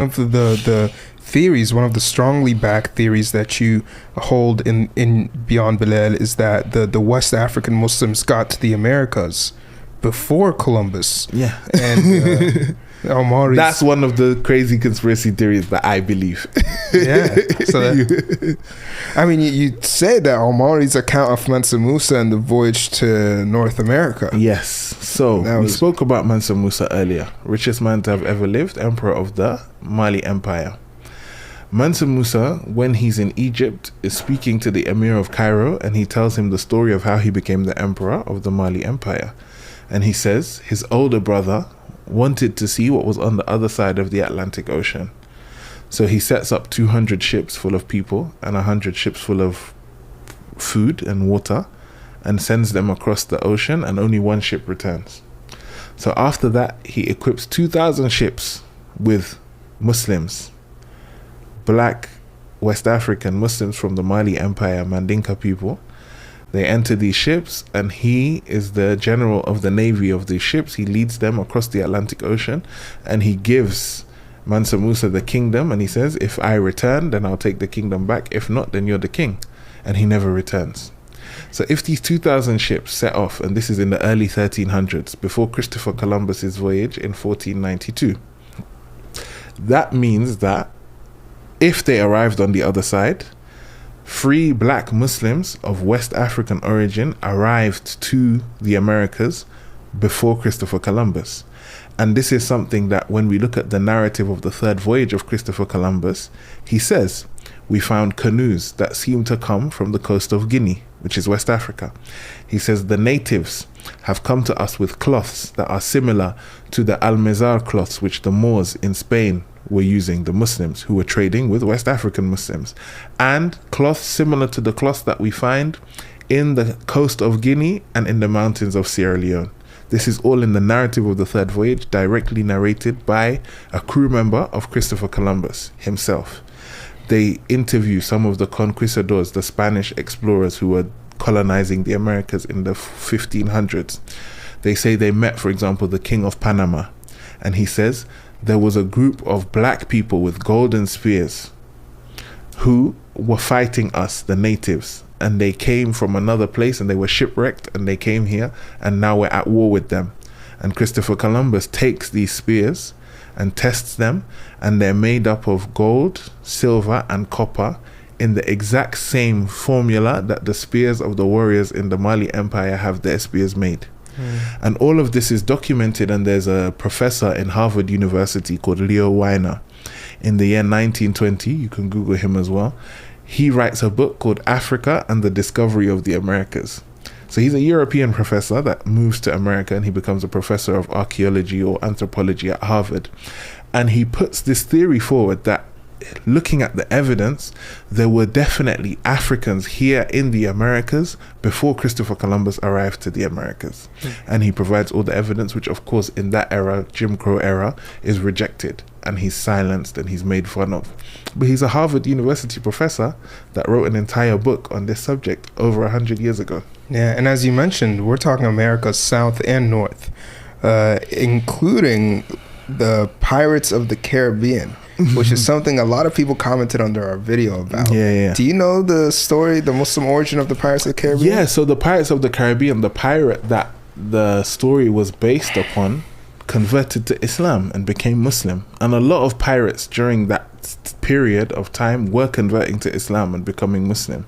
of the theories, one of the strongly backed theories that you hold in Beyond Bilal is that the West African Muslims got to the Americas before Columbus. Yeah. And Almaris. That's one of the crazy conspiracy theories that I believe. Yeah. So I mean, you said that Almaris account of Mansa Musa and the voyage to North America. Yes. So we spoke about Mansa Musa earlier. Richest man to have ever lived, emperor of the Mali Empire. Mansa Musa, when he's in Egypt, is speaking to the emir of Cairo, and he tells him the story of how he became the emperor of the Mali Empire. And he says his older brother wanted to see what was on the other side of the Atlantic Ocean. So he sets up 200 ships full of people and 100 ships full of food and water and sends them across the ocean, and only one ship returns. So after that, he equips 2,000 ships with Muslims, black West African Muslims from the Mali Empire, Mandinka people. They enter these ships, and he is the general of the navy of these ships. He leads them across the Atlantic Ocean, and he gives Mansa Musa the kingdom, and he says, if I return, then I'll take the kingdom back. If not, then you're the king. And he never returns. So if these 2,000 ships set off, and this is in the early 1300s, before Christopher Columbus's voyage in 1492, that means that if they arrived on the other side, free black Muslims of West African origin arrived to the Americas before Christopher Columbus. And this is something that when we look at the narrative of the third voyage of Christopher Columbus, he says, we found canoes that seem to come from the coast of Guinea, which is West Africa. He says the natives have come to us with cloths that are similar to the Almazar cloths which the Moors in Spain were using, the Muslims who were trading with West African Muslims, and cloths similar to the cloths that we find in the coast of Guinea and in the mountains of Sierra Leone. This is all in the narrative of the third voyage, directly narrated by a crew member of Christopher Columbus himself. They interview some of the conquistadors, the Spanish explorers who were colonizing the Americas in the 1500s. They say they met, for example, the King of Panama, and he says there was a group of black people with golden spears who were fighting us, the natives, and they came from another place and they were shipwrecked and they came here and now we're at war with them. And Christopher Columbus takes these spears and tests them, and they're made up of gold, silver and copper in the exact same formula that the spears of the warriors in the Mali Empire have their spears made. And all of this is documented, and there's a professor in Harvard University called Leo Weiner. In the year 1920, you can Google him as well, he writes a book called Africa and the Discovery of the Americas. So he's a European professor that moves to America, and he becomes a professor of archaeology or anthropology at Harvard. And he puts this theory forward that, looking at the evidence, there were definitely Africans here in the Americas before Christopher Columbus arrived to the Americas. And he provides all the evidence, which of course in that era, Jim Crow era, is rejected, and he's silenced and he's made fun of. But he's a Harvard University professor that wrote an entire book on this subject over 100 years ago. Yeah, and as you mentioned, we're talking America South and North, including the Pirates of the Caribbean, which is something a lot of people commented under our video about. Yeah. Do you know the story, the Muslim origin of the Pirates of the Caribbean? Yeah, so the Pirates of the Caribbean, the pirate that the story was based upon, converted to Islam and became Muslim. And a lot of pirates during that period of time were converting to Islam and becoming Muslim.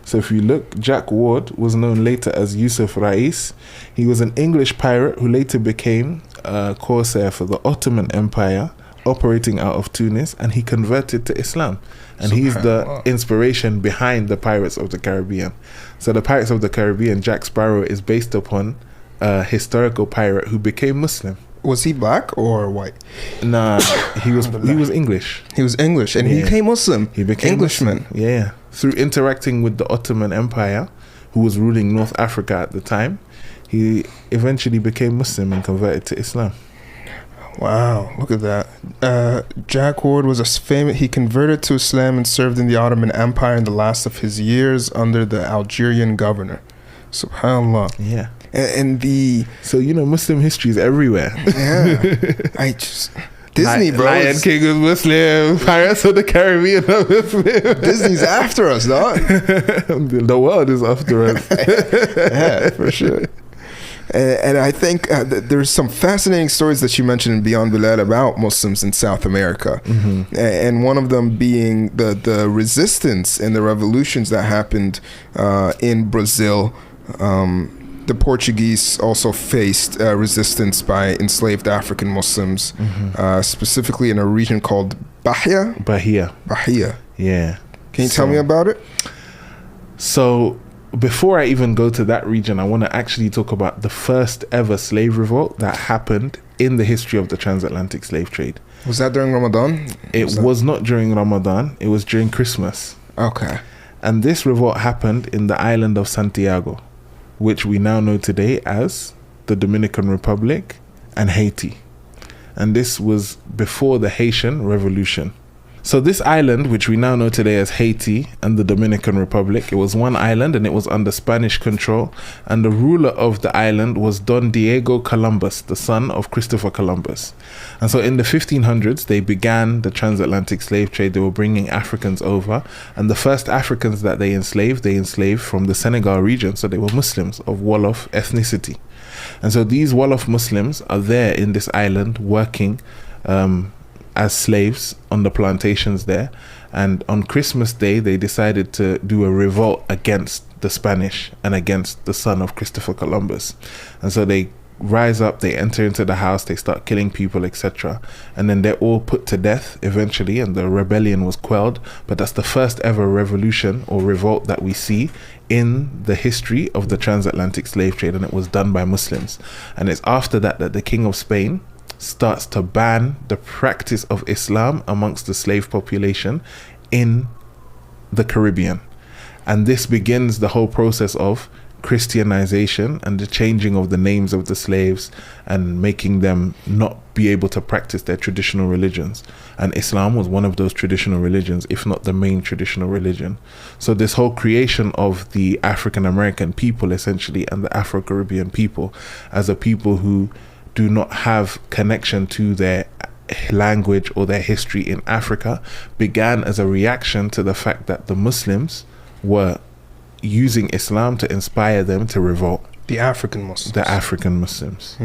So if you look, Jack Ward was known later as Yusuf Rais. He was an English pirate who later became a corsair for the Ottoman Empire, operating out of Tunis, and he converted to Islam. And he's the inspiration behind the Pirates of the Caribbean. So the Pirates of the Caribbean, Jack Sparrow, is based upon a historical pirate who became Muslim. Was he black or white? Nah, he was English. He was English, and he became Muslim. He became Englishman. Muslim. Yeah, through interacting with the Ottoman Empire, who was ruling North Africa at the time, he eventually became Muslim and converted to Islam. Wow, look at that. Jack Ward was he converted to Islam and served in the Ottoman Empire in the last of his years under the Algerian governor. SubhanAllah. Yeah. And so Muslim history is everywhere. Yeah. Disney, bro. Lion King is Muslim. Pirates of the Caribbean are Muslim. Disney's after us, dog. The world is after us. Yeah, for sure. And I think there's some fascinating stories that you mentioned in Beyond Bilal about Muslims in South America. Mm-hmm. And one of them being the resistance and the revolutions that happened in Brazil. The Portuguese also faced resistance by enslaved African Muslims, specifically in a region called Bahia. Yeah. Can you tell me about it? So before I even go to that region, I want to actually talk about the first ever slave revolt that happened in the history of the transatlantic slave trade. Was that during Ramadan? It was not during Ramadan. It was during Christmas. Okay. And this revolt happened in the island of Santiago, which we now know today as the Dominican Republic and Haiti. And this was before the Haitian Revolution. So this island, which we now know today as Haiti and the Dominican Republic, it was one island and it was under Spanish control. And the ruler of the island was Don Diego Columbus, the son of Christopher Columbus. And so in the 1500s, they began the transatlantic slave trade. They were bringing Africans over. And the first Africans that they enslaved from the Senegal region. So they were Muslims of Wolof ethnicity. And so these Wolof Muslims are there in this island working as slaves on the plantations there. And on Christmas Day, they decided to do a revolt against the Spanish and against the son of Christopher Columbus. And so they rise up, they enter into the house, they start killing people, etc. And then they're all put to death eventually, and the rebellion was quelled. But that's the first ever revolution or revolt that we see in the history of the transatlantic slave trade, and it was done by Muslims. And it's after that that the King of Spain starts to ban the practice of Islam amongst the slave population in the Caribbean. And this begins the whole process of Christianization and the changing of the names of the slaves and making them not be able to practice their traditional religions. And Islam was one of those traditional religions, if not the main traditional religion. So this whole creation of the African American people essentially and the Afro-Caribbean people as a people who do not have connection to their language or their history in Africa began as a reaction to the fact that the Muslims were using Islam to inspire them to revolt. The African Muslims.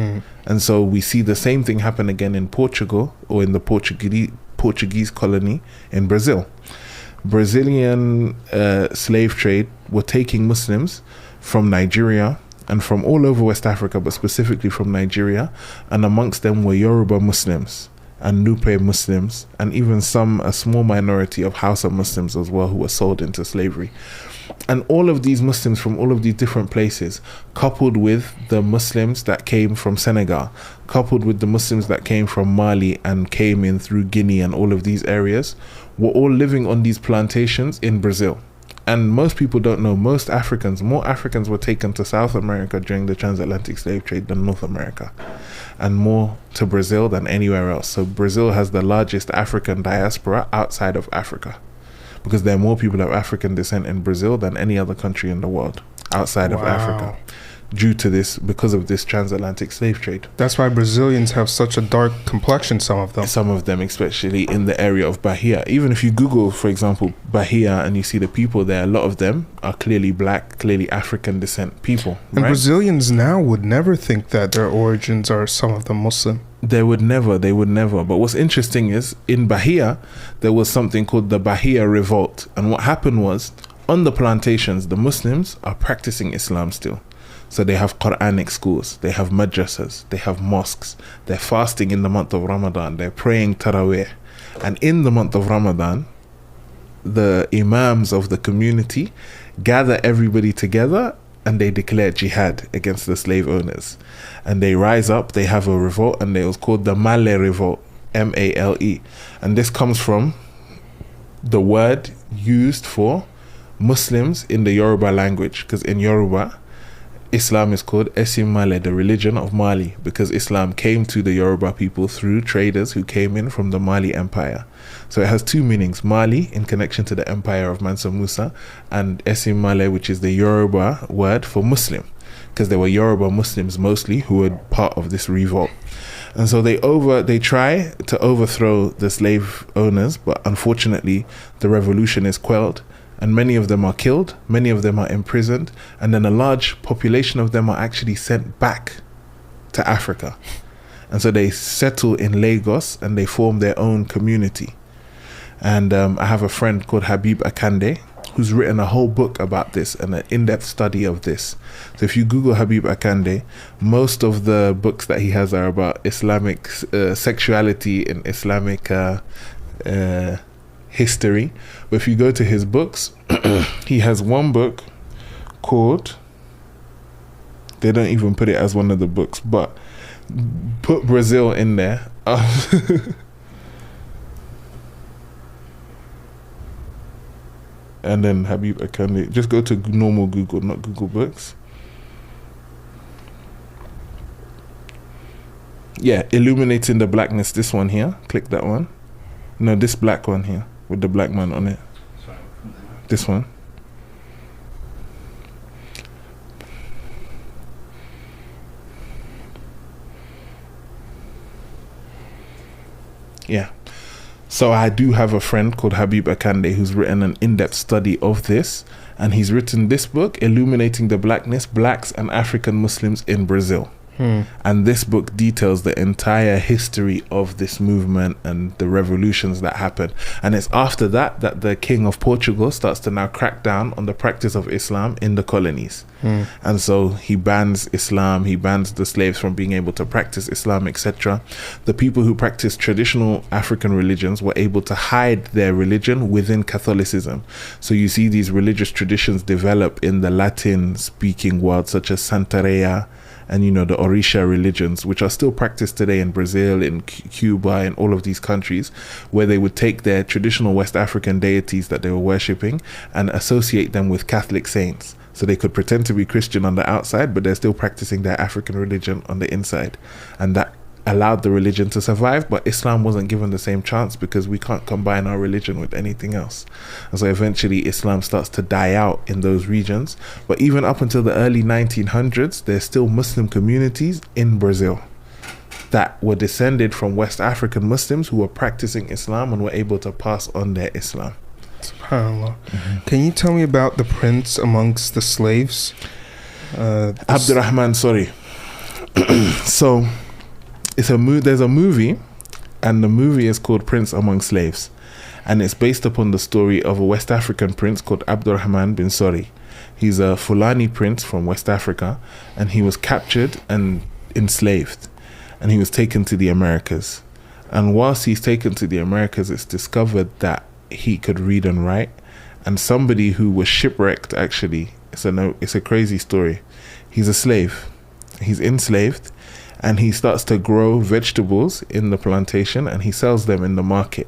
And so we see the same thing happen again in Portugal, or in the Portuguese colony in Brazil. Brazilian slave trade were taking Muslims from Nigeria and from all over West Africa, but specifically from Nigeria, and amongst them were Yoruba Muslims and Nupe Muslims, and even a small minority of Hausa Muslims as well, who were sold into slavery. And all of these Muslims from all of these different places, coupled with the Muslims that came from Senegal, coupled with the Muslims that came from Mali and came in through Guinea and all of these areas, were all living on these plantations in Brazil. And most people don't know, more Africans were taken to South America during the transatlantic slave trade than North America, and more to Brazil than anywhere else. So Brazil has the largest African diaspora outside of Africa, because there are more people of African descent in Brazil than any other country in the world outside of Africa, because of this transatlantic slave trade. That's why Brazilians have such a dark complexion, some of them, especially in the area of Bahia. Even if you Google, for example, Bahia, and you see the people there, a lot of them are clearly black, clearly African descent people. And right? Brazilians now would never think that their origins are some of them Muslim. They would never. But what's interesting is, in Bahia, there was something called the Bahia Revolt. And what happened was, on the plantations, the Muslims are practicing Islam still. So they have Quranic schools, they have madrasas, they have mosques, they're fasting in the month of Ramadan, they're praying Taraweeh. And in the month of Ramadan, the imams of the community gather everybody together and they declare jihad against the slave owners. And they rise up, they have a revolt, and it was called the Male Revolt, M-A-L-E. And this comes from the word used for Muslims in the Yoruba language, because in Yoruba, Islam is called Esim Male, the religion of Mali, because Islam came to the Yoruba people through traders who came in from the Mali Empire. So it has two meanings: Mali in connection to the empire of Mansa Musa, and Esim Male, which is the Yoruba word for Muslim, because there were Yoruba Muslims mostly who were part of this revolt. And so they try to overthrow the slave owners, but unfortunately the revolution is quelled, and many of them are killed, many of them are imprisoned, and then a large population of them are actually sent back to Africa. And so they settle in Lagos and they form their own community. And I have a friend called Habib Akande who's written a whole book about this and an in-depth study of this. So if you Google Habib Akande, most of the books that he has are about Islamic sexuality and Islamic history. But if you go to his books, he has one book called, they don't even put it as one of the books, but put Brazil in there. And then Habib Akande, just go to normal Google, not Google Books. Yeah, Illuminating the Blackness, this one here. Click that one. No, this black one here with the black man on it. Sorry, this one. Yeah. So I do have a friend called Habib Akande who's written an in-depth study of this, and he's written this book, Illuminating the Blackness, Blacks and African Muslims in Brazil. And this book details the entire history of this movement and the revolutions that happened. And it's after that that the King of Portugal starts to now crack down on the practice of Islam in the colonies. And so he bans Islam, he bans the slaves from being able to practice Islam, etc. The people who practice traditional African religions were able to hide their religion within Catholicism. So you see these religious traditions develop in the Latin-speaking world, such as Santeria, and the Orisha religions, which are still practiced today in Brazil, in Cuba, in all of these countries, where they would take their traditional West African deities that they were worshipping and associate them with Catholic saints. So they could pretend to be Christian on the outside, but they're still practicing their African religion on the inside. And that allowed the religion to survive, but Islam wasn't given the same chance because we can't combine our religion with anything else. And so eventually Islam starts to die out in those regions. But even up until the early 1900s, there's still Muslim communities in Brazil that were descended from West African Muslims who were practicing Islam and were able to pass on their Islam. SubhanAllah. Can you tell me about the prince amongst the slaves? Abdurrahman, sorry. So there's a movie, and the movie is called Prince Among Slaves, and it's based upon the story of a West African prince called Abdurrahman bin Sori. He's a Fulani prince from West Africa, and he was captured and enslaved, and he was taken to the Americas. And whilst he's taken to the Americas, it's discovered that he could read and write, and somebody who was shipwrecked, actually, it's a crazy story. He's a slave, he's enslaved, and he starts to grow vegetables in the plantation and he sells them in the market.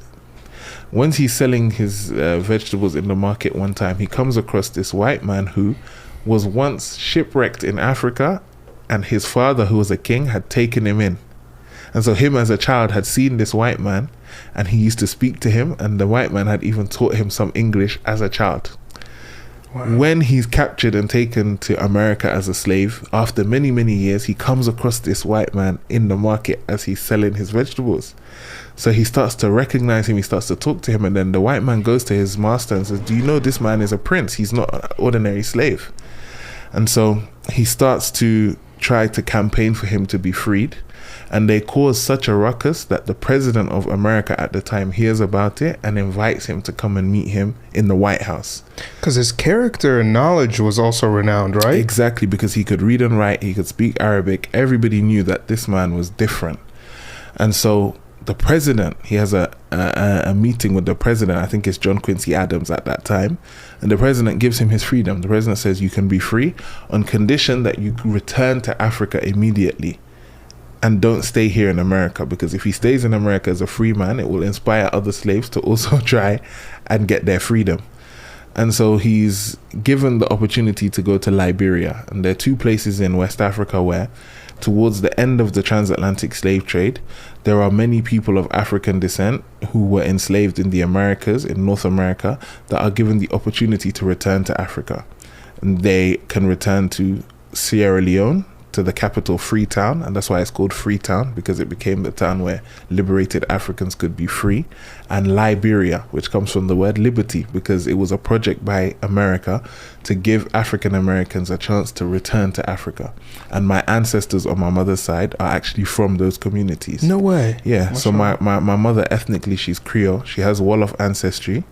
Once he's selling his vegetables in the market one time, he comes across this white man who was once shipwrecked in Africa, and his father, who was a king, had taken him in. And so him as a child had seen this white man, and he used to speak to him, and the white man had even taught him some English as a child. Wow. When he's captured and taken to America as a slave, after many, many years, he comes across this white man in the market as he's selling his vegetables. So he starts to recognize him, he starts to talk to him, and then the white man goes to his master and says, "Do you know this man is a prince? He's not an ordinary slave." And so he starts to try to campaign for him to be freed. And they cause such a ruckus that the president of America at the time hears about it and invites him to come and meet him in the White House. Because his character and knowledge was also renowned, right? Exactly, because he could read and write, he could speak Arabic. Everybody knew that this man was different. And so the president, he has a meeting with the president, I think it's John Quincy Adams at that time, and the president gives him his freedom. The president says you can be free on condition that you return to Africa immediately and don't stay here in America, because if he stays in America as a free man, it will inspire other slaves to also try and get their freedom. And so he's given the opportunity to go to Liberia, and there are two places in West Africa where, towards the end of the transatlantic slave trade, there are many people of African descent who were enslaved in the Americas, in North America, that are given the opportunity to return to Africa. And they can return to Sierra Leone, to the capital Freetown, and that's why it's called Freetown, because it became the town where liberated Africans could be free. And Liberia, which comes from the word liberty, because it was a project by America to give African Americans a chance to return to Africa. And my ancestors on my mother's side are actually from those communities. No way. Yeah. So my mother, ethnically, she's Creole. She has Wolof ancestry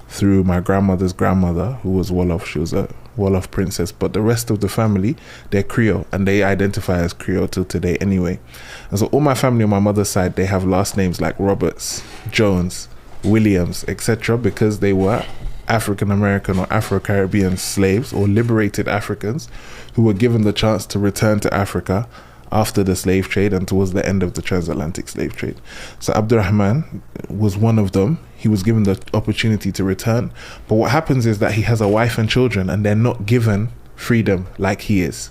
through my grandmother's grandmother, who was Wolof. She was a Wolof princess. But the rest of the family, they're Creole, and they identify as Creole till today anyway. And so all my family on my mother's side, they have last names like Roberts, Jones, Williams, etc., because they were African American or Afro-Caribbean slaves or liberated Africans who were given the chance to return to Africa after the slave trade and towards the end of the transatlantic slave trade. So Abdurrahman was one of them. He was given the opportunity to return. But what happens is that he has a wife and children, and they're not given freedom like he is.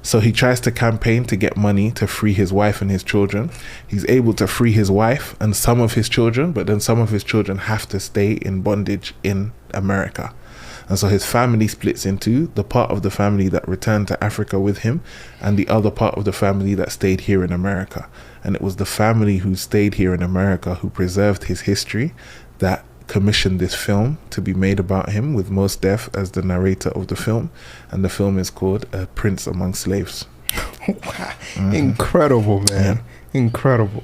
So he tries to campaign to get money to free his wife and his children. He's able to free his wife and some of his children, but then some of his children have to stay in bondage in America. And so his family splits into the part of the family that returned to Africa with him and the other part of the family that stayed here in America. And it was the family who stayed here in America who preserved his history that commissioned this film to be made about him, with Mos Def as the narrator of the film. And the film is called A Prince Among Slaves. Incredible, man. Yeah. Incredible.